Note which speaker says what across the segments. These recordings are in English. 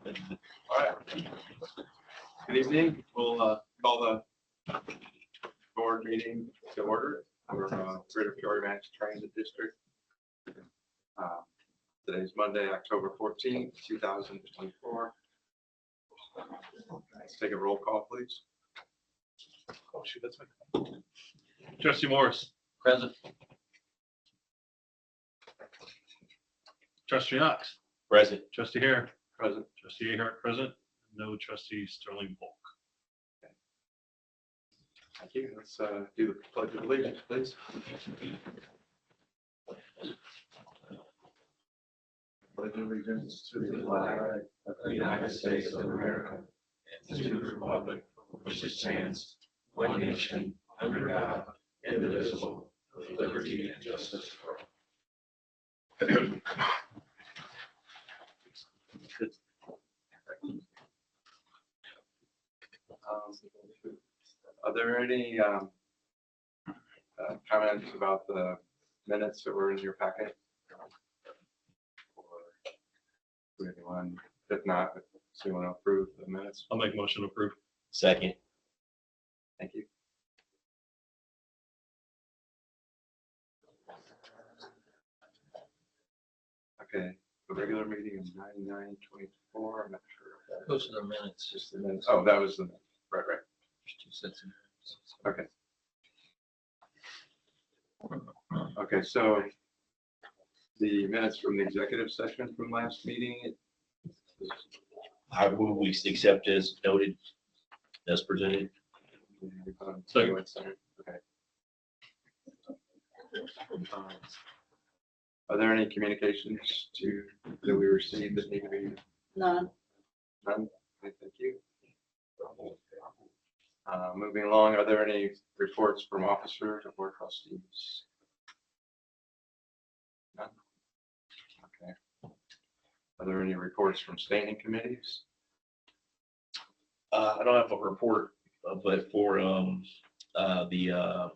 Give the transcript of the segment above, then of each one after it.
Speaker 1: All right. Good evening. We'll call the board meeting to order for Greater Peoria Managed Transit District. Today's Monday, October 14th, 2024. Let's take a roll call, please.
Speaker 2: Oh, shoot, that's me. Trustee Morris.
Speaker 3: Present.
Speaker 2: Trustee Knox.
Speaker 3: Present.
Speaker 2: Trustee Hare.
Speaker 1: Present.
Speaker 2: Trustee Ahart present. No trustee Sterling Polk.
Speaker 1: Thank you. Let's do the pledge of allegiance, please. Pledge allegiance to the flag of the United States of America and to the republic which stands one nation under God, indivisible, with liberty and justice for all. Are there any comments about the minutes that were in your packet? Or anyone? If not, so you want to approve the minutes?
Speaker 2: I'll make motion to approve.
Speaker 3: Second.
Speaker 1: Thank you. Okay, the regular meeting is 99/24. I'm not sure.
Speaker 3: Those are the minutes.
Speaker 1: Just the minutes. Oh, that was the minutes. Right.
Speaker 3: There's 2 sets of minutes.
Speaker 1: Okay. Okay, so the minutes from the executive session from last meeting.
Speaker 3: I move we accept as noted, as presented.
Speaker 2: Second.
Speaker 1: Okay. Are there any communications that we received that need to be?
Speaker 4: None.
Speaker 1: None? Okay, thank you. Moving along, are there any reports from officers or trustees? None? Okay. Are there any reports from standing committees?
Speaker 3: I don't have a report, but for the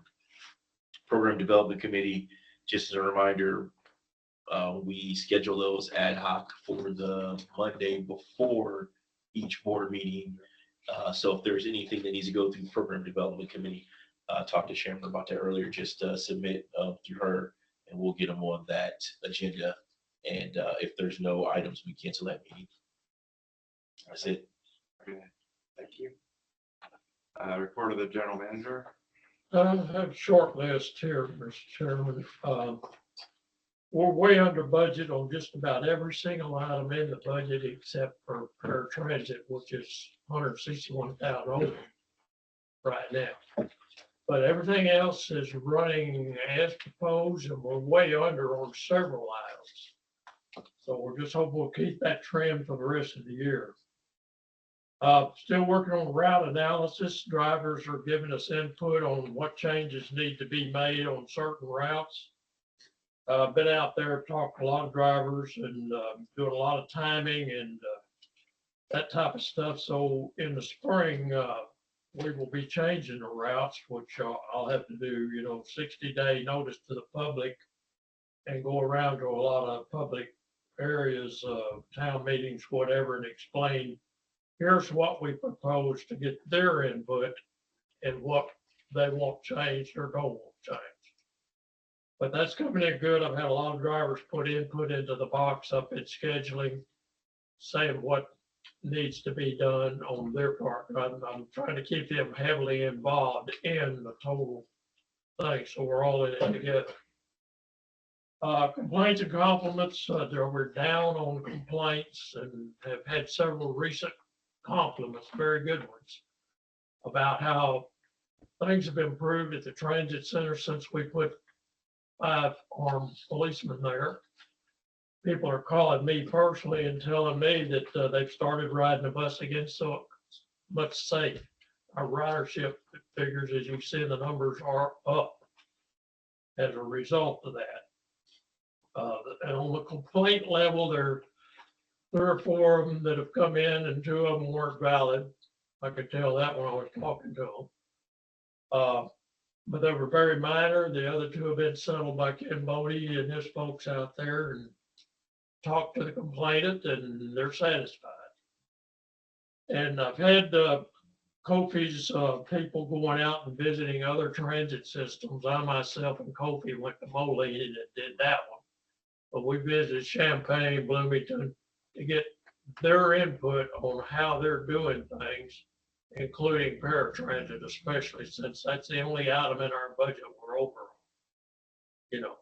Speaker 3: Program Development Committee, just as a reminder, we schedule those ad hoc for the Monday before each board meeting. So if there's anything that needs to go through the Program Development Committee, talked to Sharon about that earlier, just submit through her and we'll get them on that agenda. And if there's no items, we cancel that meeting. That's it.
Speaker 1: Okay, thank you. Report of the general manager.
Speaker 5: I have a short list here, Mr. Chairman. We're way under budget on just about every single item in the budget except for paratransit, which is $161,000 right now. But everything else is running as proposed, and we're way under on several items. So we're just hoping we'll keep that trend for the rest of the year. Still working on route analysis. Drivers are giving us input on what changes need to be made on certain routes. Been out there, talked to a lot of drivers and doing a lot of timing and that type of stuff. So in the spring, we will be changing the routes, which I'll have to do, 60-day notice to the public and go around to a lot of public areas, town meetings, whatever, and explain, here's what we propose to get their input and what they want changed or don't want changed. But that's coming in good. I've had a lot of drivers put input into the box up in scheduling, saying what needs to be done on their part. I'm trying to keep them heavily involved in the total thing, so we're all in it together. Complaints and compliments, we're down on complaints and have had several recent compliments, very good ones, about how things have improved at the transit center since we put 5 armed policemen there. People are calling me personally and telling me that they've started riding the bus again, so much safe. Our ridership figures, as you see, the numbers are up as a result of that. And on the complaint level, there are 3 or 4 of them that have come in, and 2 of them weren't valid. I could tell that when I was talking to them. But they were very minor. The other 2 have been settled by Ken Bodie and his folks out there, and talked to the complainant, and they're satisfied. And I've had Kofi's people going out and visiting other transit systems. I myself and Kofi went to Moline and did that one. But we visited Champaign, Bloomington to get their input on how they're doing things, including paratransit, especially since that's the only item in our budget we're over. You know,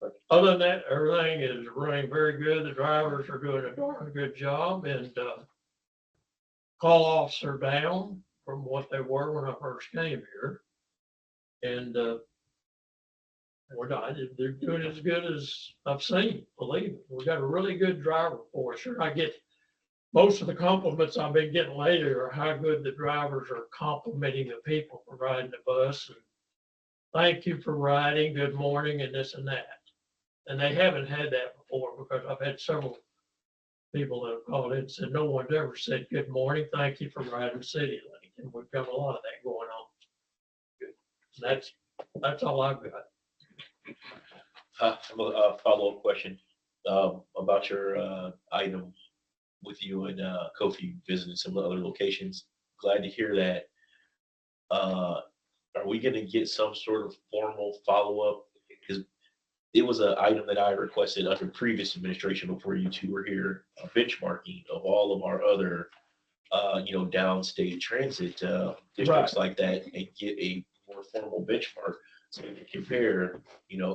Speaker 5: but other than that, everything is running very good. The drivers are doing a darn good job, and call-offs are down from what they were when I first came here. And they're doing as good as I've seen, believe me. We've got a really good driver force. Sure, I get most of the compliments I've been getting lately are how good the drivers are complimenting the people for riding the bus. And thank you for riding, good morning, and this and that. And they haven't had that before because I've had several people that have called in and said, no one's ever said good morning, thank you for riding City Link. And we've got a lot of that going on. And that's all I've got.
Speaker 3: A follow-up question about your item with you and Kofi visiting some of the other locations. Glad to hear that. Are we going to get some sort of formal follow-up? Because it was an item that I requested under previous administration before you two were here, a benchmarking of all of our other, downstate transit districts like that, and get a more formal benchmark so we can compare,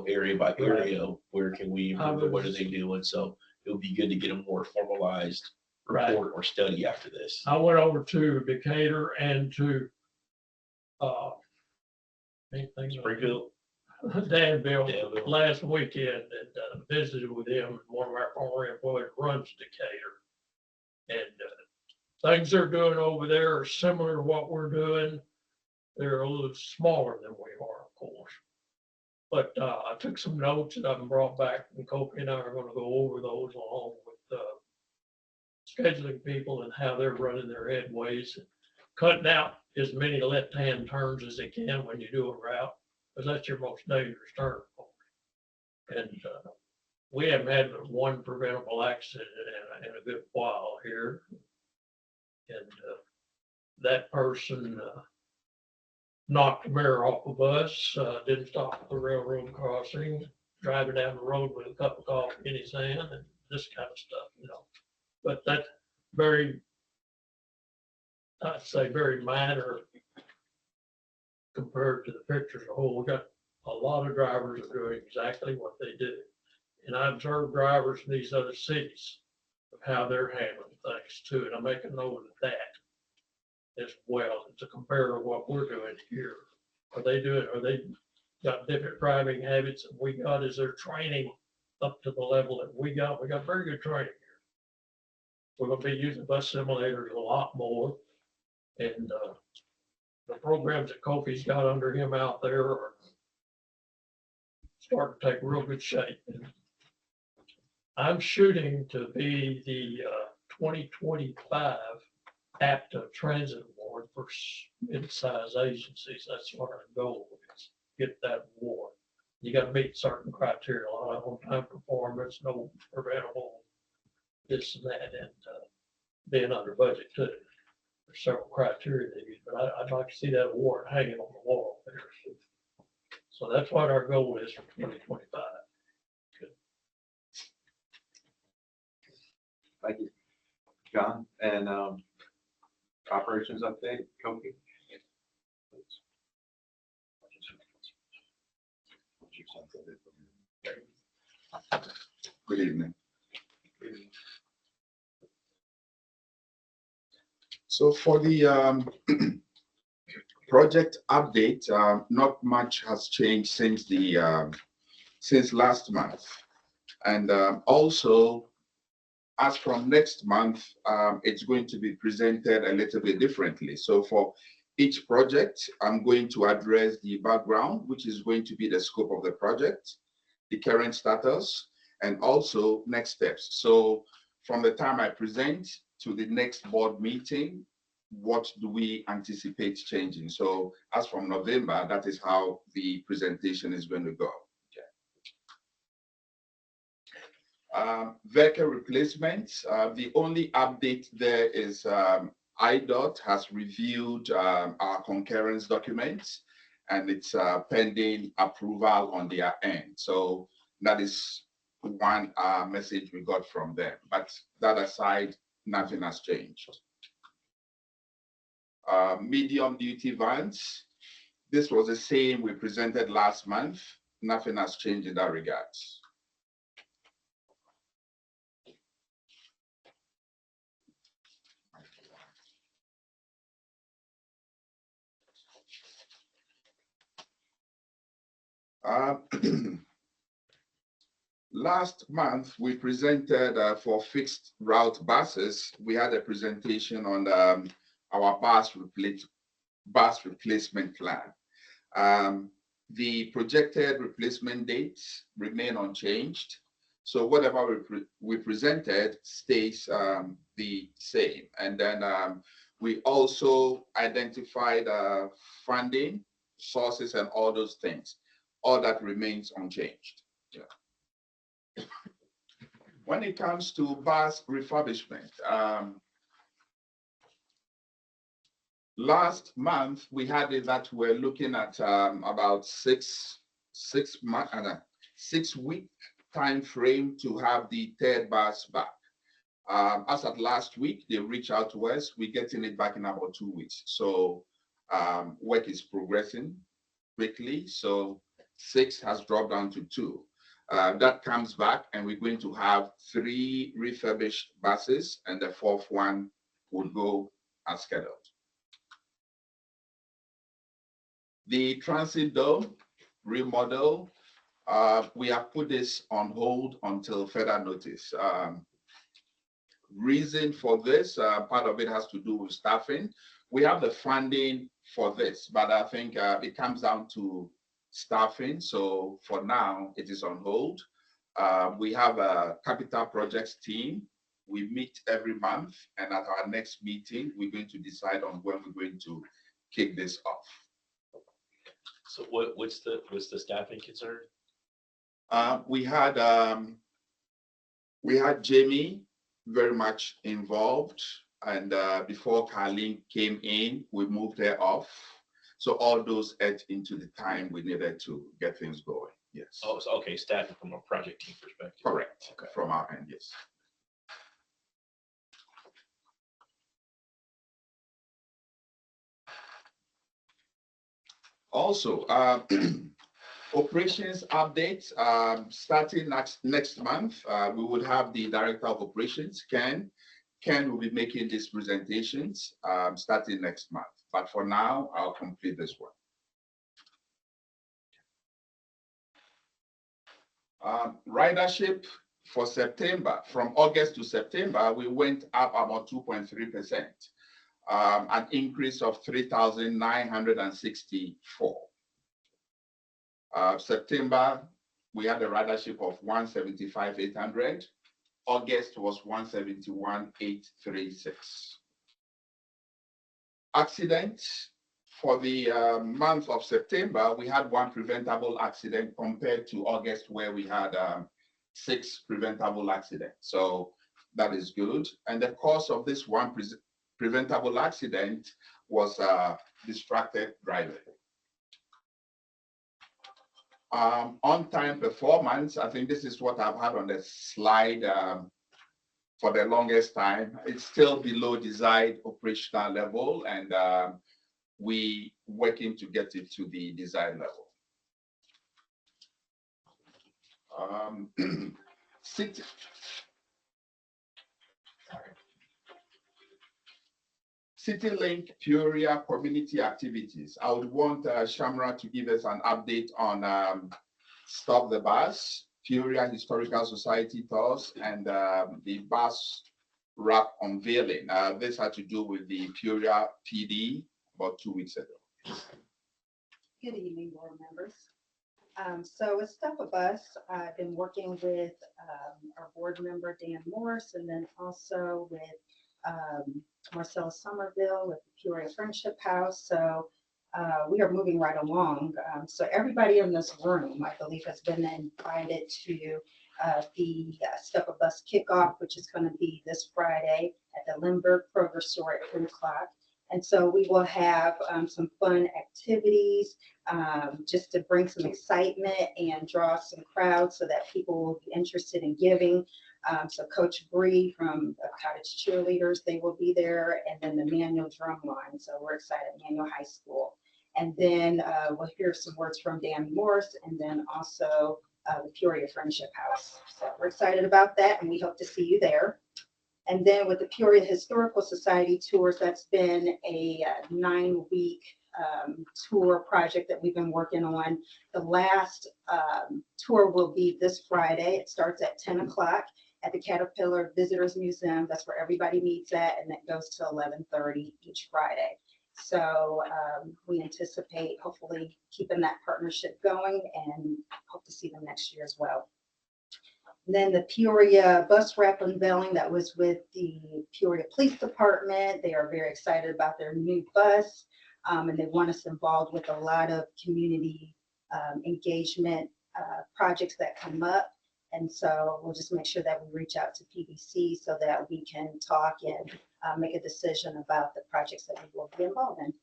Speaker 3: area by area, where can we improve, what are they doing? So it would be good to get a more formalized report or study after this.
Speaker 5: I went over to Decatur and to
Speaker 3: Springfield.
Speaker 5: Danville
Speaker 3: Danville.
Speaker 5: last weekend and visited with him. One of our former employees runs Decatur. And things they're doing over there are similar to what we're doing. They're a little smaller than we are, of course. But I took some notes that I've brought back, and Kofi and I are going to go over those along with scheduling people and how they're running their headways, and cutting out as many left-hand turns as they can when you do a route, because that's your most dangerous turn. And we haven't had one preventable accident in a good while here. And that person knocked a mirror off a bus, didn't stop at the railroad crossing, driving down the road with a cup of coffee in his hand, and this kind of stuff, But that's I'd say very minor compared to the picture as a whole. We got a lot of drivers are doing exactly what they do. And I observe drivers in these other cities of how they're handling things too. And I make a note of that as well to compare to what we're doing here. Are they got different driving habits than we got? Is their training up to the level that we got? We got very good training here. We're going to be using bus simulators a lot more. And the programs that Kofi's got under him out there are starting to take real good shape. And I'm shooting to be the 2025 APTA Transit Award for mid-size agencies. That's what our goal is, get that award. You got to meet certain criteria, a lot of on-time performance, no preventable, this and that, and being under budget too. There's several criteria they use, but I'd like to see that award hanging on the wall there. So that's what our goal is for 2025.
Speaker 4: Thank you, John. And operations update, Kofi.
Speaker 6: Good evening. So for the project update, not much has changed since since last month, and also as from next month, it's going to be presented a little bit differently. So for each project, I'm going to address the background, which is going to be the scope of the project, the current status, and also next steps. So from the time I present to the next board meeting, what do we anticipate changing? So as from November, that is how the presentation is going to go. Vehicle replacements, the only update there is IDOT has reviewed our concurrence documents and it's pending approval on their end. So that is one message we got from them. But that aside, nothing has changed. Medium duty vans, this was the same we presented last month. Nothing has changed in that regard. Last month, we presented for fixed route buses. We had a presentation on our bus replacement plan. The projected replacement dates remain unchanged. So whatever we presented stays the same. And then we also identified funding sources and all those things. All that remains unchanged. Yeah. When it comes to bus refurbishment, last month we had it that we're looking at about 6 week time frame to have the third bus back. As of last week, they reached out to us. We're getting it back in about 2 weeks. So work is progressing quickly. So 6 has dropped down to 2. That comes back and we're going to have 3 refurbished buses and the 4th one will go as scheduled. The transit dome remodel, we have put this on hold until further notice. Reason for this, part of it has to do with staffing. We have the funding for this, but I think it comes down to staffing. So for now, it is on hold. We have a capital projects team. We meet every month, and at our next meeting, we're going to decide on when we're going to kick this off.
Speaker 3: So what's the staffing concern?
Speaker 6: We had Jamie very much involved, and before Carlene came in, we moved her off. So all those ate into the time we needed to get things going. Yes.
Speaker 3: Oh, so, okay, staffing from a project team perspective.
Speaker 6: Correct.
Speaker 3: Okay.
Speaker 6: From our end, yes. Also, operations updates, starting next month, we would have the Director of Operations, Ken. Ken will be making these presentations starting next month. But for now, I'll complete this one. Ridership for September, from August to September, we went up about 2.3%, an increase of 3,964. September, we had a ridership of 175,800. August was 171,836. Accidents for the month of September, we had 1 preventable accident compared to August, where we had 6 preventable accidents. So that is good. And the cause of this 1 preventable accident was distracted driving. On-time performance, I think this is what I've had on the slide for the longest time. It's still below desired operational level, and we working to get it to the desired level. CityLink Peoria community activities. I would want Shamra to give us an update on Stop the Bus, Peoria Historical Society tours, and the bus wrap unveiling. This had to do with the Peoria PD about 2 weeks ago.
Speaker 7: Good evening, board members. So with Stop a Bus, I've been working with our board member, Dan Morse, and then also with Marcella Somerville with the Peoria Friendship House. So we are moving right along. So everybody in this room, I believe, has been invited to the Step a Bus kickoff, which is going to be this Friday at the Lindbergh Kroger store at 3 o'clock. And so we will have some fun activities just to bring some excitement and draw some crowds so that people will be interested in giving. So Coach Bree from the Cottage Cheerleaders, they will be there, and then the Manual Drumline. So we're excited, Manual High School. And then we'll hear some words from Dan Morse, and then also the Peoria Friendship House. So we're excited about that, and we hope to see you there. And then with the Peoria Historical Society tours, that's been a 9-week tour project that we've been working on. The last tour will be this Friday. It starts at 10 o'clock at the Caterpillar Visitors Museum. That's where everybody meets at, and that goes to 11:30 each Friday. So we anticipate hopefully keeping that partnership going and hope to see them next year as well. And then the Peoria bus wrap unveiling, that was with the Peoria Police Department. They are very excited about their new bus, and they want us involved with a lot of community engagement projects that come up. And so we'll just make sure that we reach out to PBC so that we can talk and make a decision about the projects that we will be involved in.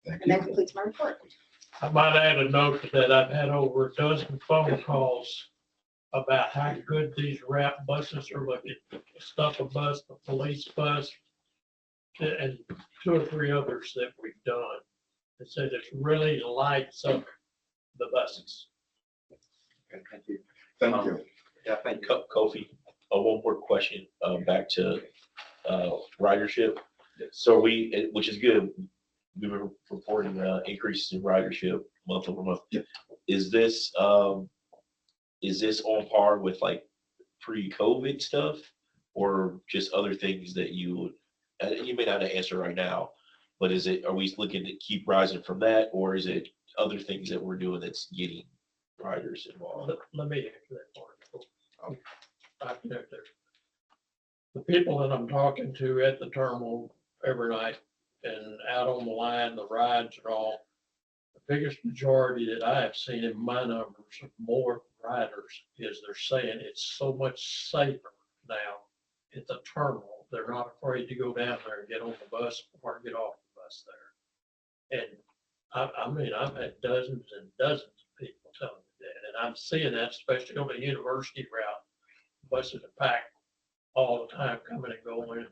Speaker 6: Thank
Speaker 7: And that
Speaker 6: you.
Speaker 7: completes my report.
Speaker 5: I might add a note to that I've had over a dozen phone calls about how good these wrap buses are looking. The Step a Bus, the police bus, and 2 or 3 others that we've done. It said it really lights up the buses.
Speaker 4: Okay, thank you.
Speaker 6: Thank you.
Speaker 4: Yeah, thank you.
Speaker 3: Kofi, one more question, back to ridership. So which is good, we were reporting increases in ridership month over month.
Speaker 6: Yeah.
Speaker 3: Is this on par with like pre-COVID stuff, or just other things that you may not answer right now, but are we looking to keep rising from that, or is it other things that we're doing that's getting riders involved?
Speaker 5: Let me answer that part. Back there. The people that I'm talking to at the terminal every night and out on the line, the rides and all, the biggest majority that I have seen in my numbers of more riders is they're saying it's so much safer now at the terminal. They're not afraid to go down there and get on the bus or get off the bus there. And I mean, I've had dozens and dozens of people telling me that, and I'm seeing that, especially on the university route. Buses are packed all the time, coming and going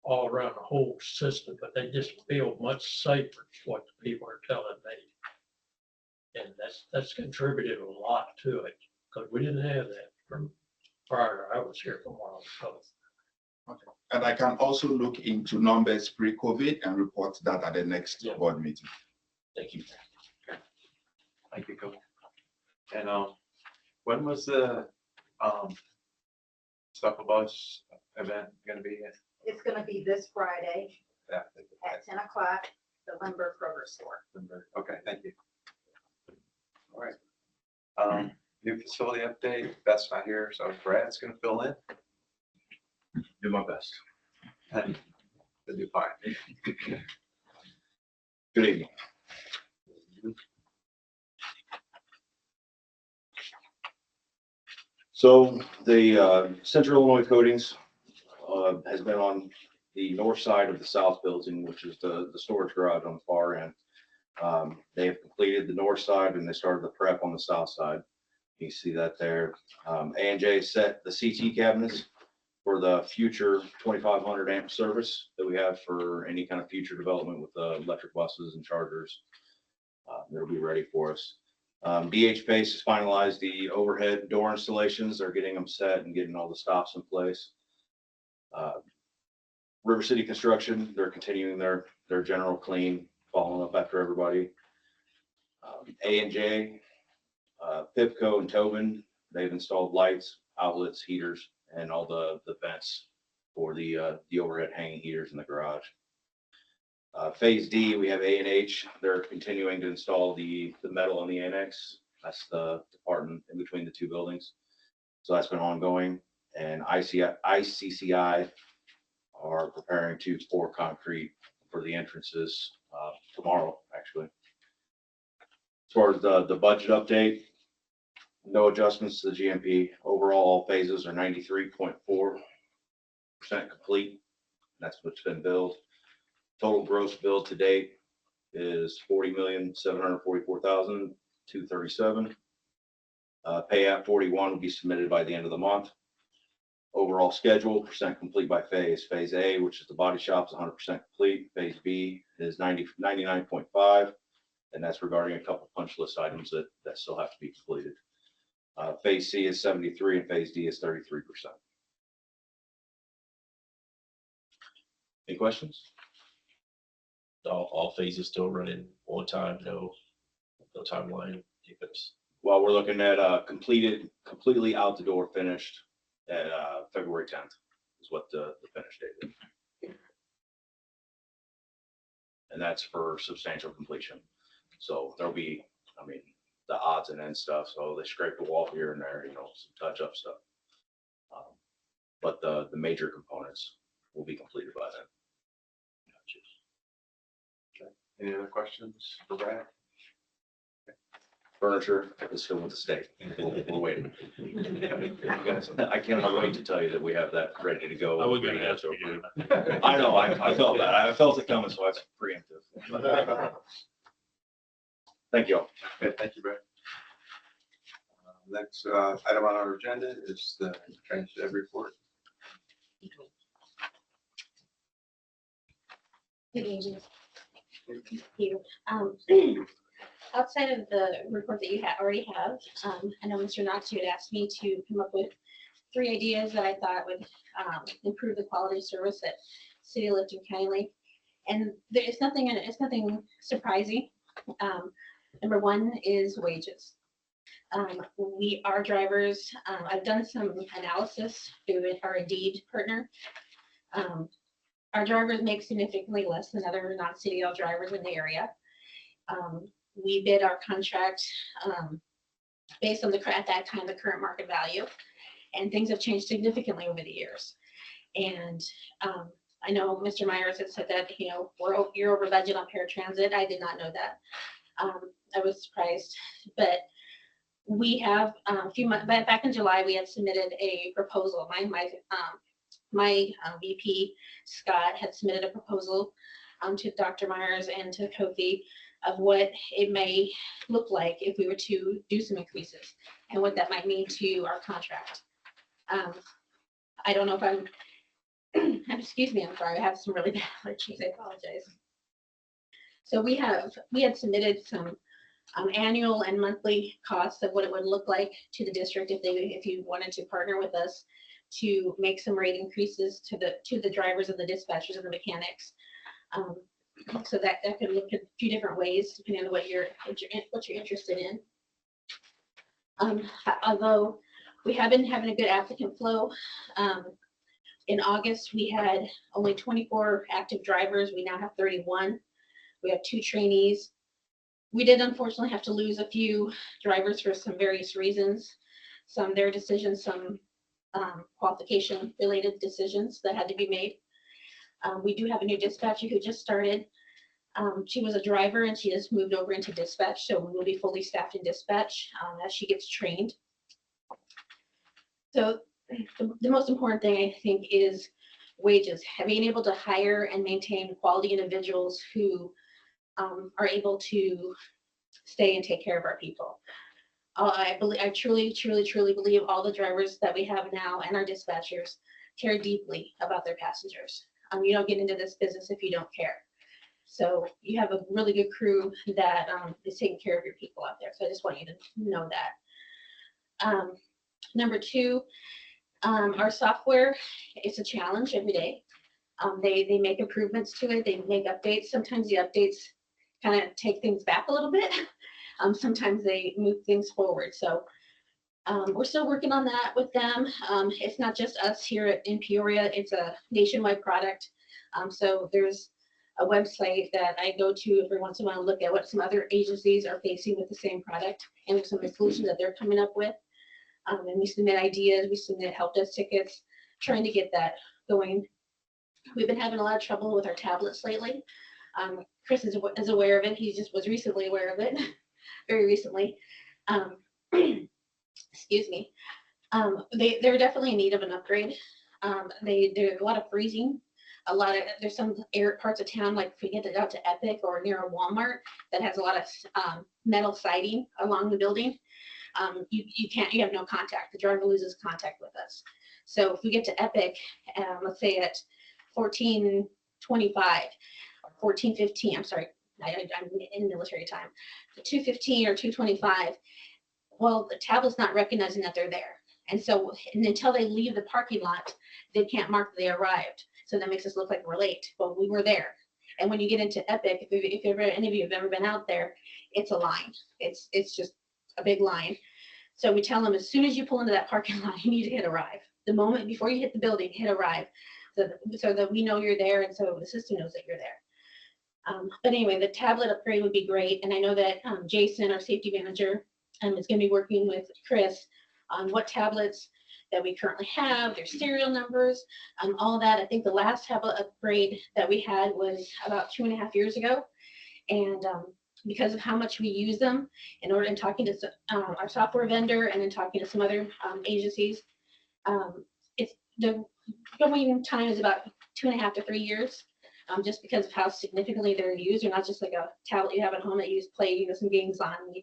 Speaker 5: all around the whole system, but they just feel much safer, is what the people are telling me. And that's contributed a lot to it, because we didn't have that from prior. I was here for a while. So
Speaker 6: And I can also look into numbers pre-COVID and report that at the next
Speaker 3: Yeah.
Speaker 6: board meeting.
Speaker 3: Thank you.
Speaker 4: Thank you, Kofi. And when was the Step a Bus event gonna be?
Speaker 7: It's going to be this Friday
Speaker 4: Yeah.
Speaker 7: at 10 o'clock, the Lindbergh Kroger store.
Speaker 4: Okay, thank you. All right. New facility update, Beth's not here, so Brad's gonna fill in.
Speaker 1: Do my best.
Speaker 4: He'll do fine.
Speaker 6: Good evening.
Speaker 8: So the Central Illinois Coatings has been on the north side of the south building, which is the storage garage on the far end. They have completed the north side and they started the prep on the south side. You see that there. A&J set the CT cabinets for the future 2,500 amp service that we have for any kind of future development with electric buses and chargers. That'll be ready for us. DH Pace has finalized the overhead door installations. They're getting them set and getting all the stops in place. River City Construction, they're continuing their general clean, following up after everybody. A&J, Pipco and Tobin, they've installed lights, outlets, heaters, and all the vents for the overhead hanging heaters in the garage. Phase D, we have A&H. They're continuing to install the metal on the annex. That's the department in between the two buildings. So that's been ongoing. And ICCI are preparing to pour concrete for the entrances tomorrow, actually. As far as the budget update, No adjustments to the GMP. Overall, all phases are 93.4% complete. That's what's been billed. Total gross bill to date is $40,744,237. Pay app 41 will be submitted by the end of the month. Overall schedule, percent complete by phase. Phase A, which is the body shop, is 100% complete. Phase B is 99.5, and that's regarding a couple punch list items that still have to be completed. Phase C is 73 and phase D is 33%. Any questions?
Speaker 3: All phases still running on time, no timeline hiccups.
Speaker 8: Well, we're looking at completely out the door finished at February 10th is what the finish date is. And that's for substantial completion. So there'll be, I mean, the odds and ends stuff. So they scrape the wall here and there, some touch up stuff. But the major components will be completed by then.
Speaker 4: Any other questions for Brad?
Speaker 8: Furniture is still with the state. We're waiting. I cannot wait to tell you that we have that ready to go.
Speaker 2: I was gonna ask you.
Speaker 8: I know, I felt that. I felt it coming, so that's preemptive. Thank you all.
Speaker 4: Okay, thank you, Brad. Next item on our agenda is the transit report.
Speaker 9: Good evening. Thank you. Outside of the report that you already have, I know Mr. Knox, you had asked me to come up with 3 ideas that I thought would improve the quality of service at City of Lifton County. And it's nothing surprising. Number 1 is wages. Our drivers, I've done some analysis through our Indeed partner. Our drivers make significantly less than other non-CDL drivers in the area. We bid our contract based on at that time, the current market value, and things have changed significantly over the years. And I know Mr. Myers had said that, you're over budget on paratransit. I did not know that. I was surprised, but we have a few months back in July, we had submitted a proposal. My VP, Scott, had submitted a proposal to Dr. Myers and to Kofi of what it may look like if we were to do some increases and what that might mean to our contract. I don't know if excuse me, I'm sorry, I have some really bad allergies, I apologize. So we had submitted some annual and monthly costs of what it would look like to the district if you wanted to partner with us to make some rate increases to the drivers and the dispatchers and the mechanics. So that could look at a few different ways depending on what you're interested in. Although we have been having a good applicant flow. In August, we had only 24 active drivers. We now have 31. We have 2 trainees. We did unfortunately have to lose a few drivers for some various reasons. Some their decisions, some qualification related decisions that had to be made. We do have a new dispatcher who just started. She was a driver and she just moved over into dispatch. So we will be fully staffed in dispatch as she gets trained. So the most important thing I think is wages. Being able to hire and maintain quality individuals who are able to stay and take care of our people. I truly believe all the drivers that we have now and our dispatchers care deeply about their passengers. You don't get into this business if you don't care. So you have a really good crew that is taking care of your people out there. So I just want you to know that. Number 2, our software, it's a challenge every day. They make improvements to it. They make updates. Sometimes the updates kind of take things back a little bit. Sometimes they move things forward. So we're still working on that with them. It's not just us here in Peoria. It's a nationwide product. So there's a website that I go to every once in a while to look at what some other agencies are facing with the same product and some of the solutions that they're coming up with. And we submit ideas, we submit help desk tickets, trying to get that going. We've been having a lot of trouble with our tablets lately. Chris is aware of it. He just was recently aware of it, very recently. excuse me, they're definitely in need of an upgrade. There's a lot of freezing, there's some air parts of town, like if we get it out to Epic or near a Walmart that has a lot of metal siding along the building. You have no contact. The driver loses contact with us. So if we get to Epic, let's say at 14:25 or 14:15, I'm sorry, I'm in military time, 2:15 or 2:25, well, the tablet's not recognizing that they're there. And so until they leave the parking lot, they can't mark that they arrived. So that makes us look like we're late. Well, we were there. And when you get into Epic, if any of you have ever been out there, it's a line. It's just a big line. So we tell them as soon as you pull into that parking lot, you need to hit arrive. The moment before you hit the building, hit arrive, so that we know you're there, and so the system knows that you're there. But anyway, the tablet upgrade would be great. And I know that Jason, our safety manager, is going to be working with Chris on what tablets that we currently have, their serial numbers, all that. I think the last tablet upgrade that we had was about 2.5 years ago. And because of how much we use them, in talking to our software vendor and in talking to some other agencies, it's the going time is about 2.5 to 3 years. Just because of how significantly they're used. They're not just like a tablet you have at home that you just play, some games on. I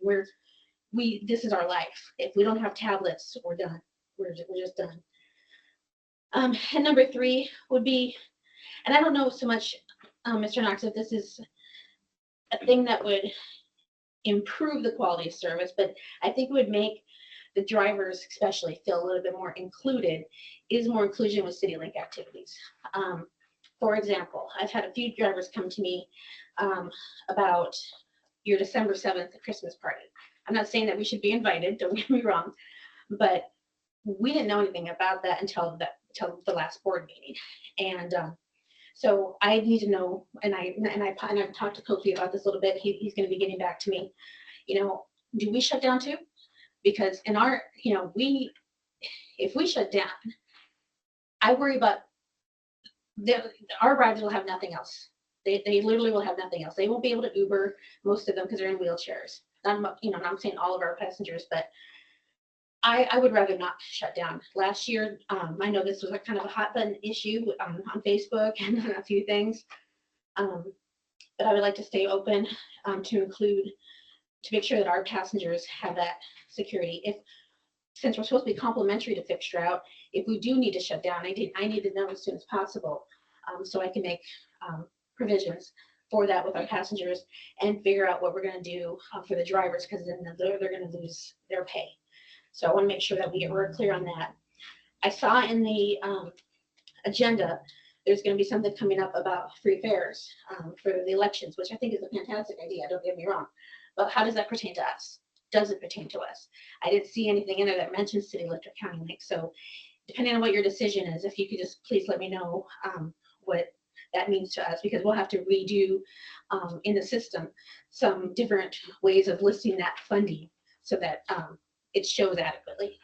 Speaker 9: mean, this is our life. If we don't have tablets, we're done. We're just done. And number 3 would be, and I don't know so much, Mr. Knox, if this is a thing that would improve the quality of service, but I think it would make the drivers especially feel a little bit more included, is more inclusion with CityLink activities. For example, I've had a few drivers come to me about your December 7th Christmas party. I'm not saying that we should be invited, don't get me wrong, but we didn't know anything about that until the last board meeting. And so I need to know, and I've talked to Kofi about this a little bit. He's going to be getting back to me. Do we shut down too? Because in our, if we shut down, I worry about our riders will have nothing else. They literally will have nothing else. They won't be able to Uber, most of them, because they're in wheelchairs. Not saying all of our passengers, but I would rather not shut down. Last year, I know this was a kind of a hot button issue on Facebook and a few things, but I would like to stay open to make sure that our passengers have that security. Since we're supposed to be complimentary to fixed route, if we do need to shut down, I need to know as soon as possible, so I can make provisions for that with our passengers and figure out what we're going to do for the drivers, because then they're going to lose their pay. So I want to make sure that we're clear on that. I saw in the agenda there's going to be something coming up about free fares for the elections, which I think is a fantastic idea. Don't get me wrong, but how does that pertain to us? Does it pertain to us? I didn't see anything in there that mentions CityLink or County Link. So depending on what your decision is, if you could just please let me know what that means to us, because we'll have to redo in the system some different ways of listing that funding so that it shows adequately.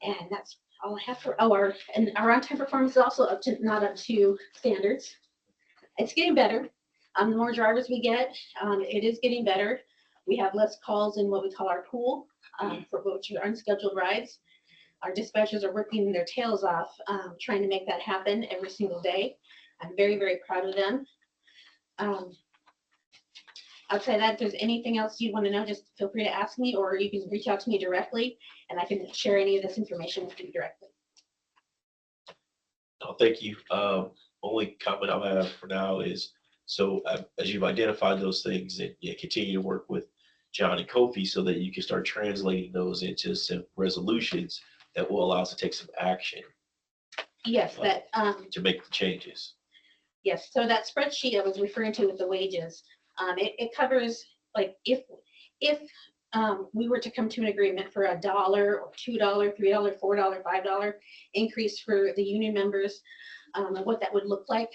Speaker 9: And that's all I have for our on-time performance is also not up to standards. It's getting better. The more drivers we get, it is getting better. We have less calls in what we call our pool for which are unscheduled rides. Our dispatchers are working their tails off trying to make that happen every single day. I'm very, very proud of them. Outside that, if there's anything else you want to know, just feel free to ask me, or you can reach out to me directly and I can share any of this information with you directly.
Speaker 3: No, thank you. Only comment I'll have for now is, so as you've identified those things, and you continue to work with John and Kofi so that you can start translating those into some resolutions that will allow us to take some action.
Speaker 9: Yes, that
Speaker 3: to make the changes.
Speaker 9: Yes, so that spreadsheet I was referring to with the wages, it covers, like, if we were to come to an agreement for $1 or $2, $3, $4, $5 increase for the union members, what that would look like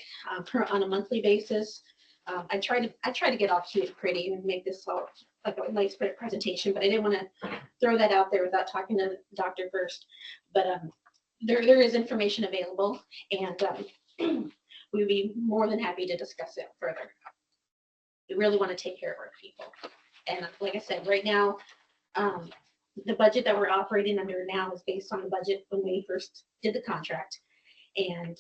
Speaker 9: on a monthly basis. I try to get all cute and pretty and make this all like a nice presentation, but I didn't want to throw that out there without talking to the doctor first. But there is information available, and we'd be more than happy to discuss it further. We really want to take care of our people. And like I said, right now, the budget that we're operating under now is based on the budget when we first did the contract. And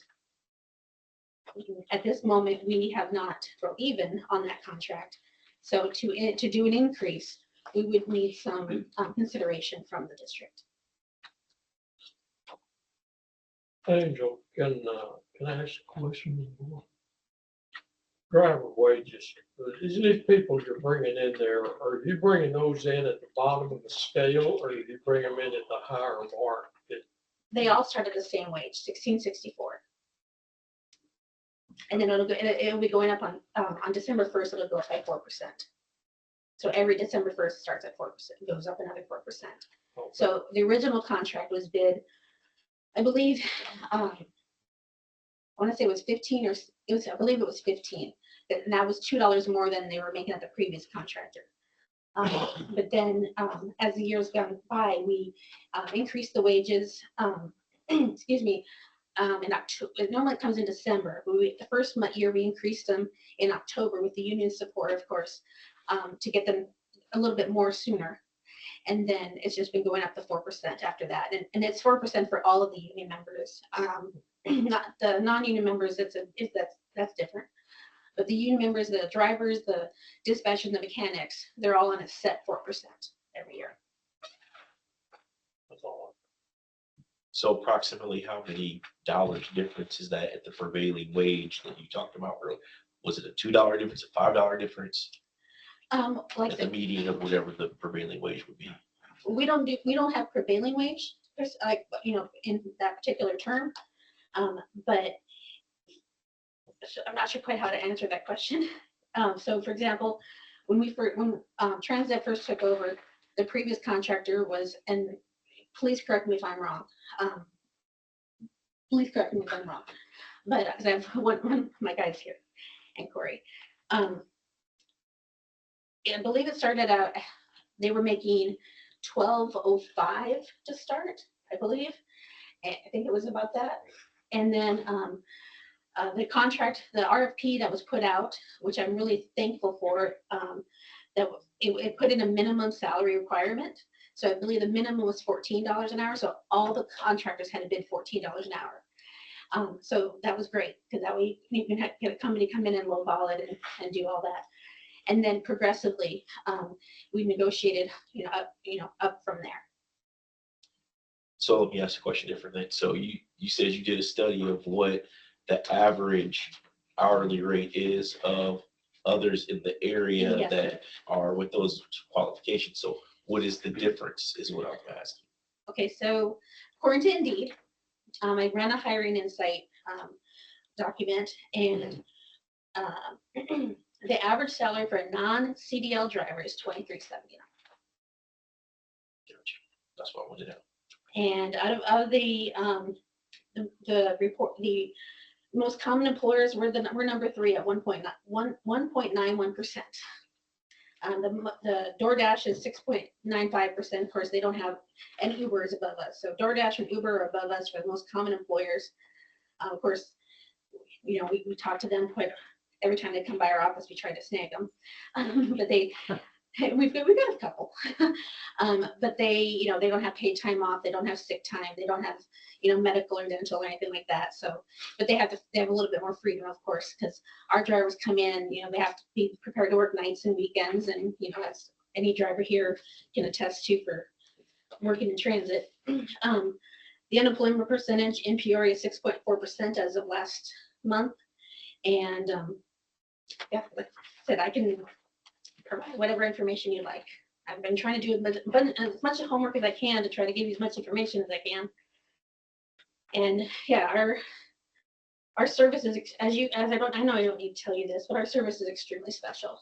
Speaker 9: at this moment, we have not broke even on that contract. So to do an increase, we would need some consideration from the district.
Speaker 5: Angel, can I ask a question? Driver wages, these people you're bringing in there, are you bringing those in at the bottom of the scale, or do you bring them in at the higher mark?
Speaker 9: They all start at the same wage, $16.64. And then it'll be going up on December 1st, it'll go up by 4%. So every December 1st starts at 4%, goes up another 4%.
Speaker 5: Okay.
Speaker 9: So the original contract was bid, I believe, I want to say it was 15 or I believe it was 15. And that was $2 more than they were making at the previous contractor. But then as the years gone by, we increased the wages, excuse me, in October. It normally comes in December. But the first year we increased them in October with the union support, of course, to get them a little bit more sooner. And then it's just been going up to 4% after that. And it's 4% for all of the union members. Not the non-union members, that's different. But the union members, the drivers, the dispatchers, the mechanics, they're all on a set 4% every year.
Speaker 5: That's all.
Speaker 3: So approximately how many dollars difference is that at the prevailing wage that you talked about earlier? Was it a $2 difference, a $5 difference?
Speaker 9: Like
Speaker 3: At the median of whatever the prevailing wage would be.
Speaker 9: we don't have prevailing wage, like, in that particular term. But so I'm not sure quite how to answer that question. So for example, when Transnet first took over, the previous contractor was, and please correct me if I'm wrong. Please correct me if I'm wrong. But because I have one of my guys here, and Corey. I believe it started out, they were making $12.05 to start, I believe. I think it was about that. And then the contract, the RFP that was put out, which I'm really thankful for, that it put in a minimum salary requirement. So I believe the minimum was $14 an hour. So all the contractors had to bid $14 an hour. So that was great, because that way you can get a company come in and lowball it and do all that. And then progressively, we negotiated, up from there.
Speaker 3: So let me ask a question differently. So you said you did a study of what the average hourly rate is of others in the area
Speaker 9: Yes.
Speaker 3: that are with those qualifications. So what is the difference is what I'm asking.
Speaker 9: Okay, so according to Indeed, I ran a hiring insight document, and the average salary for a non-CDL driver is $23.79.
Speaker 3: That's what I wanted to know.
Speaker 9: And out of the report, the most common employers we're number 3 at 1.91%. The DoorDash is 6.95%. Of course, they don't have, and Uber is above us. So DoorDash and Uber are above us for the most common employers. Of course, we talk to them quite every time they come by our office. We try to snag them, but we've got a couple. But they don't have paid time off. They don't have sick time. They don't have medical or dental or anything like that. So, but they have a little bit more freedom, of course, because our drivers come in. They have to be prepared to work nights and weekends, and as any driver here can attest to for working in transit. The unemployment percentage in Peoria is 6.4% as of last month, and yeah, like I said, I can provide whatever information you like. I've been trying to do as much homework as I can to try to give you as much information as I can. And yeah, our service is, I know I don't need to tell you this, but our service is extremely special.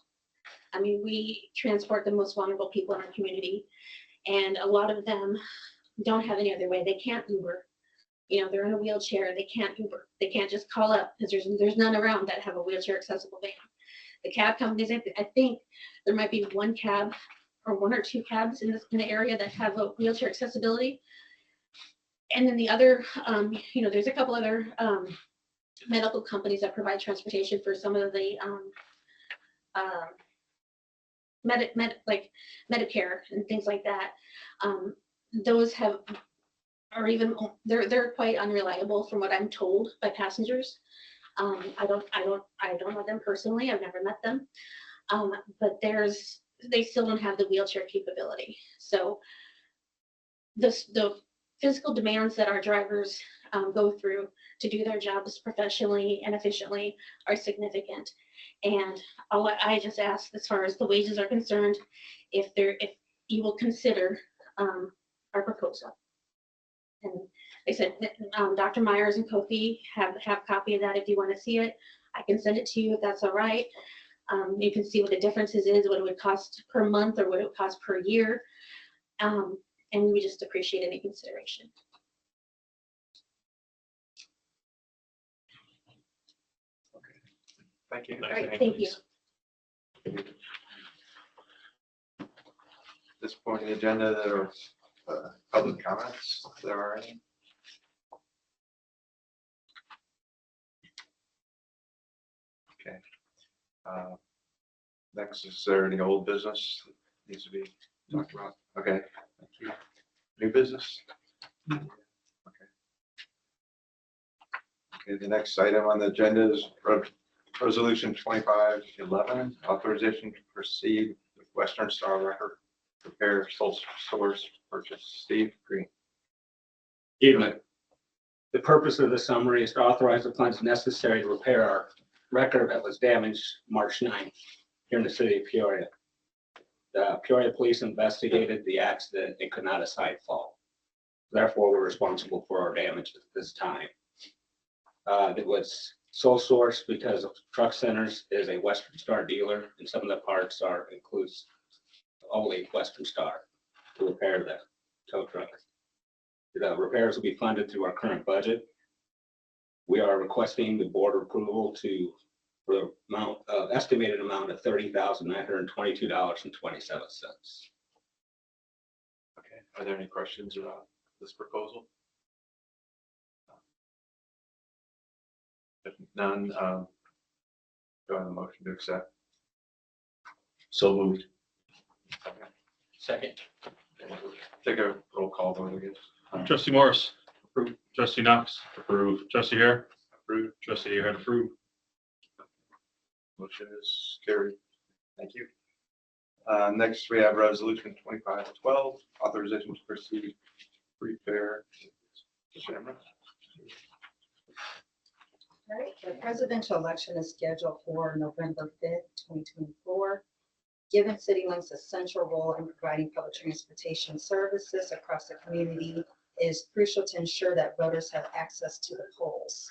Speaker 9: I mean, we transport the most vulnerable people in our community, and a lot of them don't have any other way. They can't Uber. They're in a wheelchair. They can't Uber. They can't just call up, because there's none around that have a wheelchair accessible van. The cab companies, I think there might be one cab or one or two cabs in the area that have a wheelchair accessibility. And then the other, there's a couple other medical companies that provide transportation for some of the like Medicare and things like that. Those are even, they're quite unreliable from what I'm told by passengers. I don't know them personally. I've never met them. But they still don't have the wheelchair capability. So the physical demands that our drivers go through to do their jobs professionally and efficiently are significant. And I just ask, as far as the wages are concerned, if you will consider our proposal. And they said, Dr. Myers and Kofi have copy of that if you want to see it. I can send it to you if that's all right. You can see what the differences is, what it would cost per month or what it would cost per year. And we just appreciate any consideration.
Speaker 4: Thank you.
Speaker 9: All right, thank you.
Speaker 4: At this point in the agenda, there are public comments. If there are any. Okay. Next, is there any old business that needs to be talked about? Okay, thank you. New business? Okay. Okay, the next item on the agenda is Resolution 2511, authorization to proceed with Western Star Record repair sole source purchase. Steve Green.
Speaker 10: Evening. The purpose of the summary is to authorize the funds necessary to repair our record that was damaged March 9th here in the city of Peoria. The Peoria police investigated the accident and could not assign fault. Therefore, we're responsible for our damage at this time. It was sole source because Truck Centers is a Western Star dealer, and some of the parts includes only Western Star to repair the tow truck. The repairs will be funded through our current budget. We are requesting the board approval for the estimated amount of $30,922.27.
Speaker 4: Okay, are there any questions about this proposal? If none, do I have a motion to accept?
Speaker 3: So moved.
Speaker 10: Second.
Speaker 4: Take a roll call vote, I guess.
Speaker 2: Trustee Morris.
Speaker 3: Approved.
Speaker 2: Trustee Knox.
Speaker 3: Approved.
Speaker 2: Trustee Hare.
Speaker 4: Approved.
Speaker 2: Trustee Hare approved.
Speaker 4: Motion is carried. Thank you. Next, we have Resolution 2512, authorization to proceed repair. Shamrock.
Speaker 7: All right, the presidential election is scheduled for November 5th, 2024. Given CityLink's essential role in providing public transportation services across the community, it is crucial to ensure that voters have access to the polls.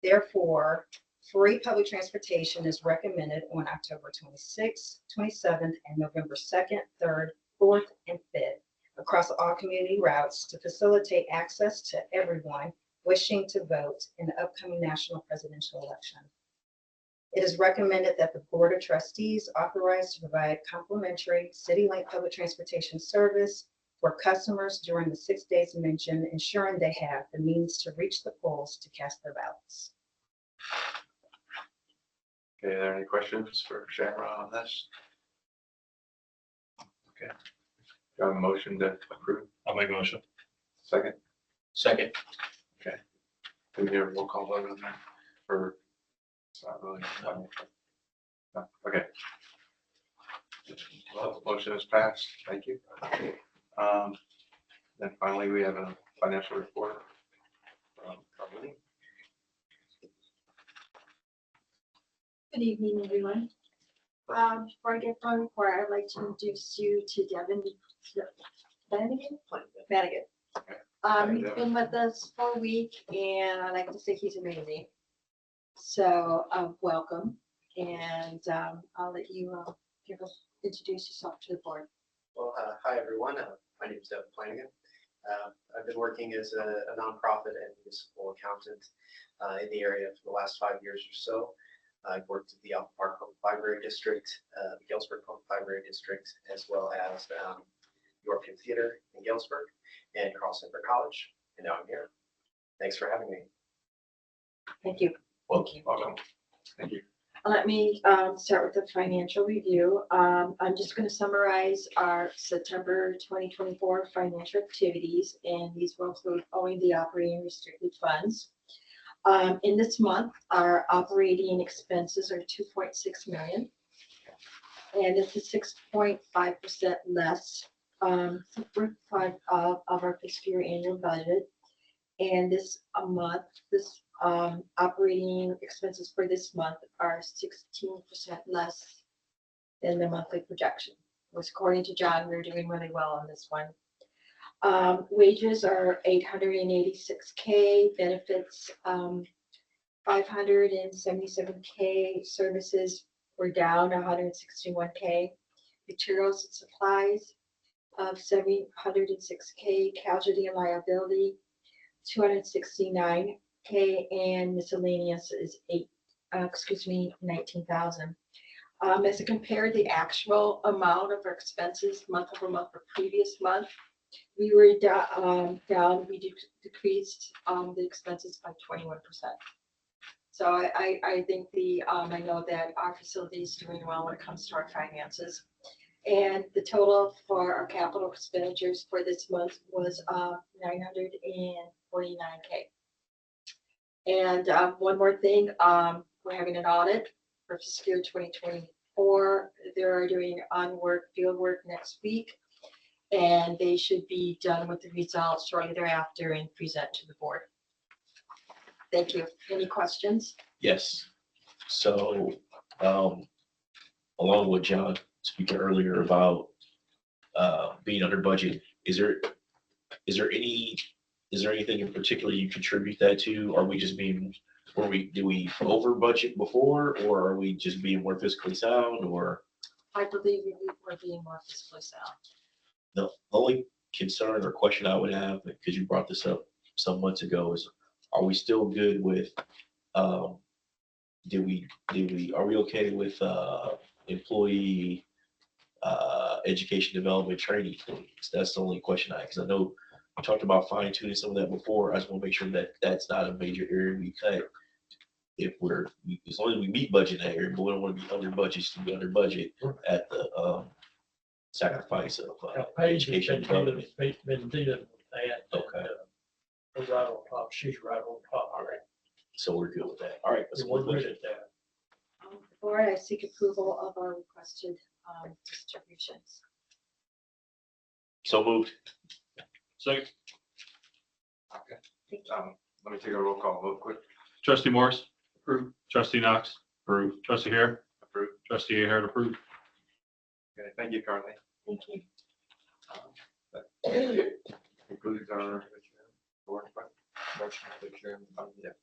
Speaker 7: Therefore, free public transportation is recommended on October 26th, 27th, and November 2nd, 3rd, 4th, and 5th across all community routes to facilitate access to everyone wishing to vote in the upcoming national presidential election. It is recommended that the Board of Trustees authorize to provide complimentary CityLink public transportation service for customers during the 6 days mentioned, ensuring they have the means to reach the polls to cast their ballots.
Speaker 4: Okay, are there any questions for Shamrock on this? Okay. Do I have a motion to approve?
Speaker 2: I'll make a motion.
Speaker 4: Second?
Speaker 3: Second.
Speaker 4: Do we have a roll call vote on that? Or it's not really? No. Okay. Well, the motion is passed. Thank you. Then finally, we have a financial report from Carly.
Speaker 11: Good evening, everyone. Before I get going, I'd like to introduce you to Devin Flanagan. He's been with us for a week, and I like to say he's amazing. So welcome, and I'll let you introduce yourself to the board.
Speaker 12: Well, hi, everyone. My name is Devin Flanagan. I've been working as a nonprofit and municipal accountant in the area for the last 5 years or so. I've worked at the Alpha Park Public Library District, the Galesburg Public Library District, as well as Yorkton Theater in Galesburg and Carl Semper College, and now I'm here. Thanks for having me.
Speaker 11: Thank you.
Speaker 4: Welcome. Thank you.
Speaker 11: let me start with the financial review. I'm just going to summarize our September 2024 financial activities, and these will include only the operating restricted funds. In this month, our operating expenses are 2.6 million, and this is 6.5% less of our fiscal year annual budget. And this month, this operating expenses for this month are 16% less than the monthly projection. Was according to John, we're doing really well on this one. Wages are 886K, benefits 577K, services were down 161K, materials and supplies of 706K, casualty and liability 269K, and miscellaneous is 19,000. As compared the actual amount of our expenses month over month or previous month, we were down, we decreased the expenses by 21%. So I think I know that our facility is doing well when it comes to our finances. And the total for our capital expenditures for this month was 949K. And one more thing, we're having an audit for fiscal year 2024. They're doing field work next week, and they should be done with the results shortly thereafter and present to the board. Thank you. Any questions?
Speaker 3: Yes. So, along with John speaking earlier about being under budget, is there anything in particular you contribute that to? Are we just being, do we over budget before, or are we just being more fiscally sound, or?
Speaker 11: I believe we're being more fiscally sound.
Speaker 3: The only concern or question I would have, because you brought this up some months ago, is are we still good with, are we okay with employee education development training? That's the only question because I know we talked about fine tuning some of that before. I just want to make sure that that's not a major area we cut. If as long as we meet budget in that area, but we don't want to be under budget to be under budget at the sacrifice of education development.
Speaker 5: Been dealing with that.
Speaker 3: Okay.
Speaker 5: We're right on top. She's right on top.
Speaker 3: All right. So we're good with that. All right. Let's
Speaker 5: We're
Speaker 3: move
Speaker 5: good
Speaker 3: on.
Speaker 5: at that.
Speaker 11: Board, I seek approval of our requested distributions.
Speaker 3: So moved.
Speaker 2: Second.
Speaker 11: Thank you.
Speaker 4: Let me take a roll call vote quick.
Speaker 2: Trustee Morris. Approved. Trustee Knox. Approved. Trustee Hare.
Speaker 4: Approved.
Speaker 2: Trustee Ahern approved.
Speaker 4: Okay, thank you, Carly.
Speaker 11: Thank you.
Speaker 4: That concludes our board motion to adjourn. Yeah.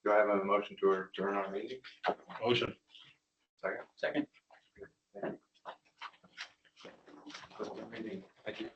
Speaker 4: Do I have a motion to adjourn our meeting?
Speaker 2: Motion.
Speaker 4: Second.
Speaker 10: Second.
Speaker 4: Thank you. Meeting. Thank you.